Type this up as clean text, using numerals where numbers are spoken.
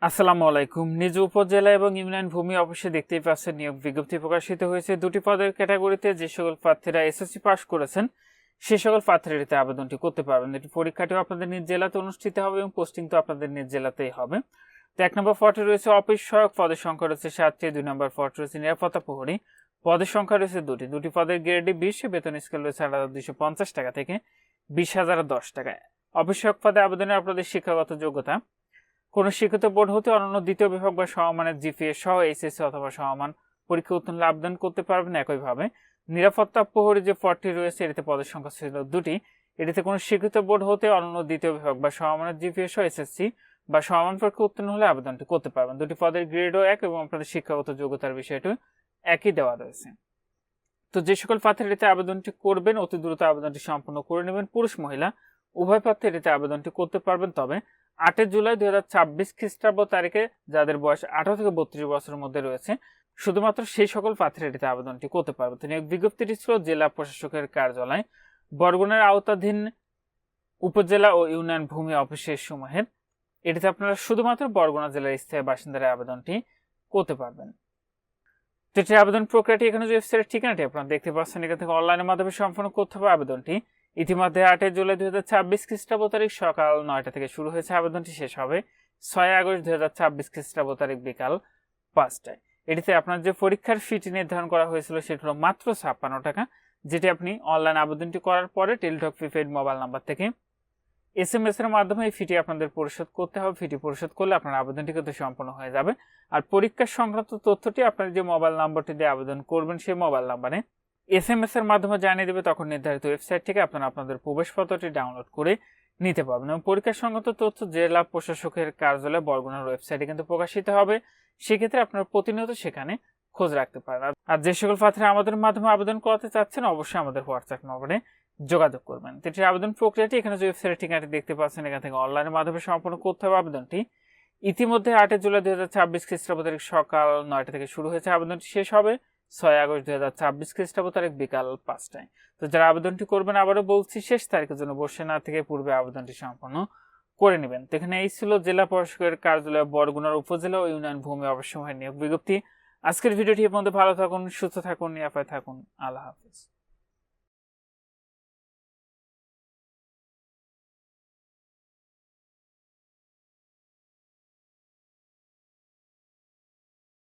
আসসালামু আলাইকুম। নিজ উপজেলা এবং ইউনিয়ন ভূমি অফিসে দেখতেই পাচ্ছেন নিয়োগ বিজ্ঞপ্তি প্রকাশিত হয়েছে। দুটি পদের ক্যাটাগরিতে যে সকল প্রার্থীরা এসএসসি পাস করেছেন সে সকল প্রার্থীরা এতে আবেদনটি করতে পারবেন। এটি পরীক্ষাটিও আপনাদের নিজ জেলাতে অনুষ্ঠিত হবে এবং পোস্টিং তো আপনাদের নিজ জেলাতেই হবে। তো 1 নম্বর পদে রয়েছে অফিস সহায়ক, পদের সংখ্যা রয়েছে 7টি। 2 নম্বর পদ রয়েছে নিরাপত্তা প্রহরী, পদের সংখ্যা রয়েছে 2টি। দুটি পদের গ্রেডে 20, বেতন স্কেল রয়েছে 8,250 টাকা থেকে 20,010 টাকা। অফিস সহায়ক পদে আবেদনে আপনাদের শিক্ষাগত যোগ্যতা কোন শিক্ষিত বোর্ড হতে অনন্য দ্বিতীয় বিভাগ বা সমমানের জিপিএ সহ এইচএসসি অথবা সমমান পরীক্ষা উত্তীর্ণ আবেদন করতে পারবেন। একইভাবে নিরাপত্তা প্রহরী যে পদটি রয়েছে এটিতে পদের সংখ্যা ছিল 2টি। এটিতে কোনো শিক্ষিত বোর্ড হতে অনন্য দ্বিতীয় বিভাগ বা সমমানের জিপিএ সহ এসএসসি বা সমমান পরীক্ষা উত্তীর্ণ হলে আবেদনটি করতে পারবেন। দুটি পদের গ্রেডও এক এবং আপনাদের শিক্ষাগত যোগ্যতার বিষয়টি একই দেওয়া রয়েছে। তো যে সকল প্রার্থীরা এটিতে আবেদনটি করবেন অতি দ্রুত আবেদনটি সম্পন্ন করে নেবেন। পুরুষ মহিলা উভয় প্রার্থী এটিতে আবেদনটি করতে পারবেন। তবে 8 জুলাই 2026 খ্রিস্টাব্দ তারিখে যাদের বয়স 18 থেকে 32 বছরের মধ্যে রয়েছে শুধুমাত্র সেই সকল প্রার্থীরা এটিতে আবেদনটি করতে পারবে। তো নিয়োগ বিজ্ঞপ্তিটি ছিল জেলা প্রশাসকের কার্যালয়, বরগুনার আওতাধীন উপজেলা ও ইউনিয়ন ভূমি অফিসের সমূহের। এটিতে আপনারা শুধুমাত্র বরগুনা জেলার স্থায়ী বাসিন্দারা আবেদনটি করতে পারবেন। তো এটির আবেদন প্রক্রিয়াটি এখানে যে ওয়েবসাইটের ঠিকানাটি আপনারা দেখতে পাচ্ছেন এখান থেকে অনলাইনের মাধ্যমে সম্পন্ন করতে হবে আবেদনটি। ইতিমধ্যে 8 জুলাই 2026 খ্রিস্টাব্দ তারিখ সকাল 9টা থেকে শুরু হয়েছে। আবেদনটি শেষ হবে 6 আগস্ট 2026 খ্রিস্টাব্দ তারিখ বিকাল 5টায়। এটিতে আপনার যে পরীক্ষার ফিটি নির্ধারণ করা হয়েছিল সেটি হলো মাত্র 56 টাকা, যেটি আপনি অনলাইন আবেদনটি করার পরে টেলিটক প্রিপেড মোবাইল নাম্বার থেকে SMS এর মাধ্যমে এই ফিটি আপনাদের পরিশোধ করতে হবে। ফিটি পরিশোধ করলে আপনার আবেদনটি কিন্তু সম্পন্ন হয়ে যাবে। আর পরীক্ষা সংক্রান্ত তথ্যটি আপনার যে মোবাইল নাম্বারটি দিয়ে আবেদন করবেন সেই মোবাইল নাম্বারে SMS এর মাধ্যমে জানিয়ে দেবে। তখন নির্ধারিত ওয়েবসাইট থেকে আপনারা আপনাদের প্রবেশপত্রটি ডাউনলোড করে নিতে পারবেন এবং পরীক্ষা সংক্রান্ত তথ্য জেলা প্রশাসকের কার্যালয় বরগুনার ওয়েবসাইটে কিন্তু প্রকাশিত হবে। সেক্ষেত্রে আপনারা প্রতিনিয়ত সেখানে খোঁজ রাখতে পারেন। আর যে সকল প্রার্থীরা আমাদের মাধ্যমে আবেদন করাতে চাচ্ছেন অবশ্যই আমাদের হোয়াটসঅ্যাপ নম্বরে যোগাযোগ করবেন। এটির আবেদন প্রক্রিয়াটি এখানে যে ওয়েবসাইটের ঠিকানাটি দেখতে পাচ্ছেন এখান থেকে অনলাইনের মাধ্যমে সম্পন্ন করতে হবে আবেদনটি। ইতিমধ্যে 8 জুলাই 2026 খ্রিস্টাব্দ তারিখ সকাল 9টা থেকে শুরু হয়েছে। আবেদনটি শেষ হবে 6 আগস্ট 2026 খ্রিস্টাব্দ তারিখ বিকাল 5টায়। তো যারা আবেদনটি করবেন আবারও বলছি শেষ তারিখের জন্য বসে না থেকে পূর্বে আবেদনটি সম্পন্ন করে নেবেন। তো এখানে এই ছিল জেলা প্রশাসকের কার্যালয় বরগুনার উপজেলা ও ইউনিয়ন ভূমি অফিস সমূহের নিয়োগ বিজ্ঞপ্তি। আজকের ভিডিওটি আপনাদের ভালো থাকুন, সুস্থ থাকুন, নিরাপদে থাকুন। আল্লাহ হাফেজ।